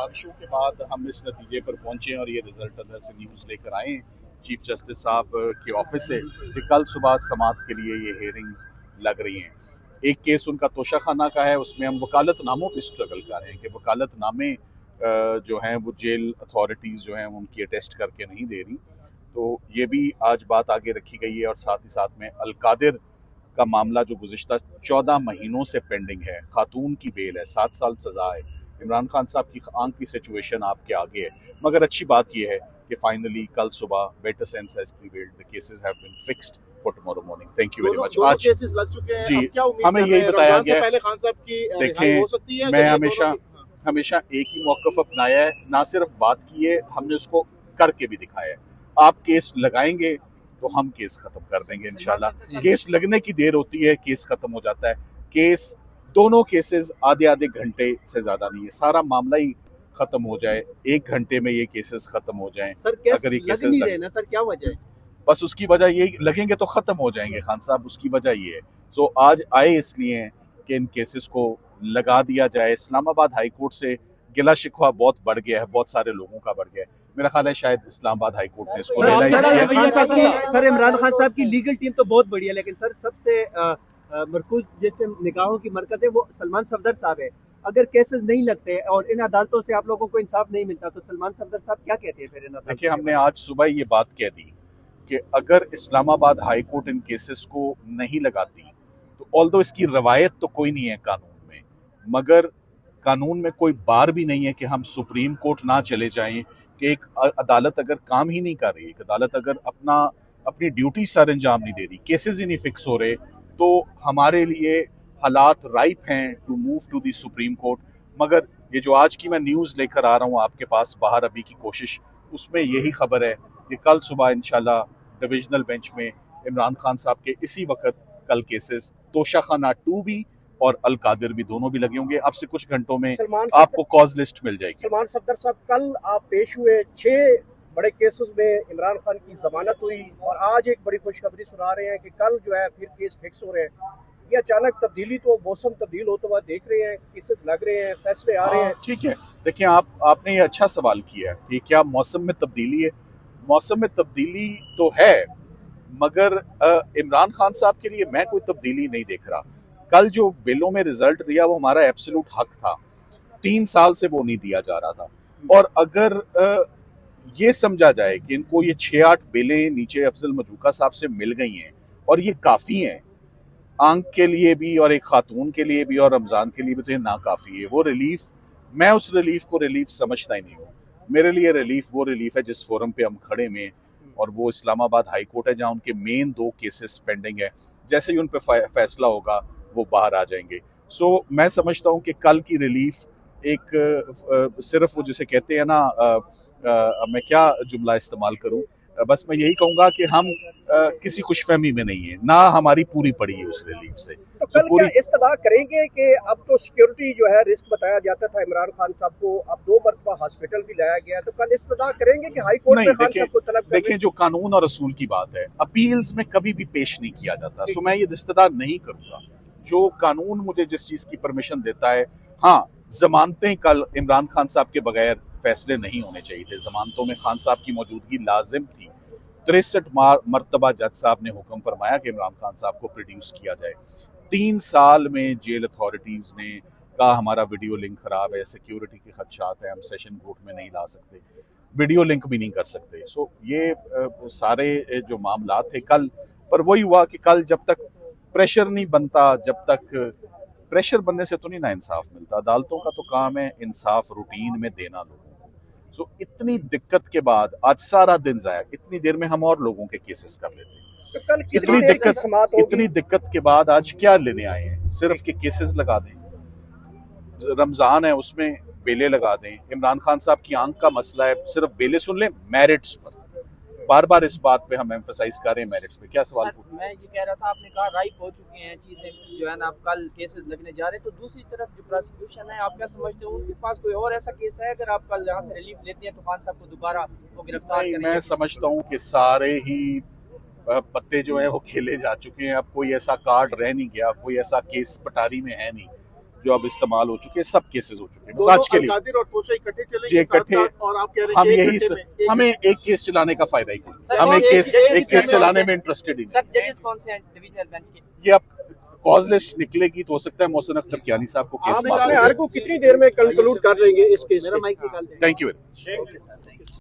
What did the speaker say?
गुजारिशों के बाद हम इस नतीजे पर पहुंचे और ये रिजल्ट अंदर से न्यूज़ लेकर आए चीफ जस्टिस साहब के ऑफिस से कि कल सुबह समाअत के लिए ये हेयरिंग्स लग रही हैं। एक केस उनका तोशाखाना का है, उसमें हम वकालतनामों पर स्ट्रगल कर रहे हैं कि वकालतनामे जो हैं वो जेल अथॉरिटीज़ जो हैं उनकी अटेस्ट करके नहीं दे रही, तो ये भी आज बात आगे रखी गई है। और साथ ही साथ में अलकादिर का मामला जो गुज़िश्ता 14 महीनों से पेंडिंग है, खातून की बेल है, 7 साल सजा है, इमरान खान साहब की आंख की सिचुएशन आपके आगे है। मगर अच्छी बात यह है कि फाइनली कल सुबह better sense has prevailed, the cases have been fixed for tomorrow morning. Thank you very much. आज केसेस लग चुके हैं, जी, अब क्या उम्मीद हमें यही बताया गया है। पहले खान साहब की रिहाई हो सकती है? मैं हमेशा एक ही मौक़िफ़ अपनाया है, ना सिर्फ बात की है, हमने उसको करके भी दिखाया है। आप केस लगाएंगे तो हम केस खत्म कर देंगे इंशाल्लाह। केस लगने की देर होती है, केस खत्म हो जाता है। केस दोनों केसेस आधे आधे घंटे से ज्यादा नहीं है, सारा मामला ही खत्म हो जाए, 1 घंटे में ये केसेस खत्म हो जाएं। सर अगर ये केसेस नहीं रहे ना सर, क्या वजह है? बस उसकी वजह यही, लगेंगे तो खत्म हो जाएंगे खान साहब, उसकी वजह ये है। सो आज आए इसलिए हैं कि इन केसेस को लगा दिया जाए। इस्लामाबाद हाई कोर्ट से गिला शिकवा बहुत बढ़ गया है, बहुत सारे लोगों का बढ़ गया है। मेरा ख्याल है शायद इस्लामाबाद हाई कोर्ट ने इसको रियलाइज किया। सर इमरान खान साहब की लीगल टीम तो बहुत बढ़िया, लेकिन सर सबसे मरकूज जैसे निगाहों की मरकज है वो सलमान सफदर साहब है। अगर केसेस नहीं लगते और इन अदालतों से आप लोगों को इंसाफ नहीं मिलता तो सलमान सफदर साहब क्या कहते हैं फिर इन अदालतों? देखिए, हमने आज सुबह ये बात कह दी कि अगर इस्लामाबाद हाई कोर्ट इन केसेस को नहीं लगाती तो ऑल्दो इसकी रवायत तो कोई नहीं है कानून में, मगर कानून में कोई बार भी नहीं है कि हम सुप्रीम कोर्ट ना चले जाएं कि एक अदालत अगर काम ही नहीं कर रही, एक अदालत अगर अपनी ड्यूटी सर अंजाम नहीं दे रही, केसेस ही नहीं फिक्स हो रहे, तो हमारे लिए हालात राइप हैं to move to the supreme court. मगर ये जो आज की मैं न्यूज़ लेकर आ रहा हूँ आपके पास बाहर अभी की कोशिश, उसमें यही खबर है कि कल सुबह इंशाल्लाह डिविजनल बेंच में इमरान खान साहब के इसी वक्त कल केसेस तोशाखाना 2 भी और अलकादिर भी दोनों भी लगे होंगे। आपसे कुछ घंटों में आपको कॉज लिस्ट मिल जाएगी। सलमान सफदर साहब, कल आप पेश हुए 6 बड़े केसेस में इमरान खान की जमानत हुई और आज एक बड़ी खुशखबरी सुना रहे हैं कि कल जो है फिर केस फिक्स हो रहे हैं। ये अचानक तब्दीली, तो मौसम तब्दील होते हुए देख रहे हैं, केसेस लग रहे हैं, फैसले आ रहे हैं। ठीक है, देखिए आपने ये अच्छा सवाल किया है कि क्या मौसम में तब्दीली है। मौसम में तब्दीली तो है, मगर इमरान खान साहब के लिए मैं कोई तब्दीली नहीं देख रहा। कल जो बिलों में रिजल्ट दिया वो हमारा एब्सोल्यूट हक था, 3 साल से वो नहीं दिया जा रहा था। और अगर ये समझा जाए कि इनको ये 6-8 बिलें नीचे अफजल मजूका साहब से मिल गई हैं और ये काफ़ी हैं आंख के लिए भी और एक खातून के लिए भी और रमज़ान के लिए भी, तो ये ना काफ़ी है। वो रिलीफ, मैं उस रिलीफ को रिलीफ समझता ही नहीं हूँ। मेरे लिए रिलीफ वो रिलीफ है जिस फोरम पे हम खड़े में, और वो इस्लामाबाद हाई कोर्ट है जहाँ उनके मेन 2 केसेस पेंडिंग है। जैसे ही उन पे फैसला होगा वो बाहर आ जाएंगे। सो मैं समझता हूँ कि कल की रिलीफ एक सिर्फ वो जिसे कहते हैं ना, मैं क्या जुमला इस्तेमाल करूँ, बस मैं यही कहूँगा कि हम किसी खुशफहमी में नहीं है, ना हमारी पूरी पड़ी है उस रिलीफ से। तो कल क्या इस्तदा करेंगे कि अब तो सिक्योरिटी जो है रिस्क बताया जाता था इमरान खान साहब को, अब 2 मरतबा हॉस्पिटल भी लाया गया, तो कल इस्तदा करेंगे कि हाई कोर्ट में खान साहब को तलब करें? देखें, जो कानून और असूल की बात है, अपील्स में कभी भी पेश नहीं किया जाता, सो मैं ये इस्तदा नहीं करूँगा। जो कानून मुझे जिस चीज़ की परमिशन देता है, हाँ, जमानतें कल इमरान खान साहब के बगैर फैसले नहीं होने चाहिए थे। जमानतों में खान साहब की मौजूदगी लाजिम थी। 63 मरतबा जज साहब ने हुक्म फरमाया कि इमरान खान साहब को प्रोड्यूस किया जाए। 3 साल में जेल अथॉरिटीज़ ने कहा हमारा वीडियो लिंक ख़राब है, सिक्योरिटी के खदशात हैं, हम सेशन कोर्ट में नहीं ला सकते, वीडियो लिंक भी नहीं कर सकते। सो ये सारे जो मामला थे कल, पर वही हुआ कि कल जब तक प्रेशर नहीं बनता, जब तक प्रेशर बनने से तो नहीं ना इंसाफ मिलता। अदालतों का तो काम है इंसाफ रूटीन में देना लोगों को। सो इतनी दिक्कत के बाद आज सारा दिन जाया, इतनी देर में हम और लोगों के केसेस कर लेते हैं। तो इतनी दिक्कत के बाद आज क्या लेने आए हैं? सिर्फ के केसेस लगा दें, रमजान है उसमें बेले लगा दें। इमरान खान साहब की आंख का मसला है, सिर्फ बेले सुन लें मेरिट्स पर। बार बार इस बात पे हम एम्फसाइज कर रहे हैं मेरिट्स पे। क्या सवाल? मैं ये कह रहा था, आपने कहा राइप हो चुके हैं चीजें जो है ना, आप कल केसेस लगने जा रहे हैं, तो दूसरी तरफ जो प्रोसिक्यूशन है, आप क्या समझते हो उनके पास कोई और ऐसा केस है अगर आप कल यहाँ से रिलीफ लेते हैं तो खान साहब को दोबारा वो गिरफ्तार करेंगे? मैं समझता हूँ कि सारे ही पत्ते जो है वो खेले जा चुके हैं। अब कोई ऐसा कार्ड रह नहीं गया, कोई ऐसा केस पटारी में है नहीं जो अब इस्तेमाल हो चुके हैं, सब केसेस हो चुके हैं बस आज के लिए। कादिर और तोशा इकट्ठे चलेंगे जी, इकट्ठे। साथ-साथ, और आप कह रहे हैं हम कि एक यही घंटे में हमें एक केस चलाने का फायदा ही कोई सर, हम और एक एक केस चलाने में इंटरेस्टेड ही नहीं। सर जजेस कौन से हैं डिविजनल बेंच के? ये अब कॉज लिस्ट निकलेगी तो हो सकता है मोहसिन अख्तर कियानी साहब को केस आप माफ अपने कर हर को कितनी देर में कंक्लूड कर लेंगे इस केस में? दें। Thank you very much.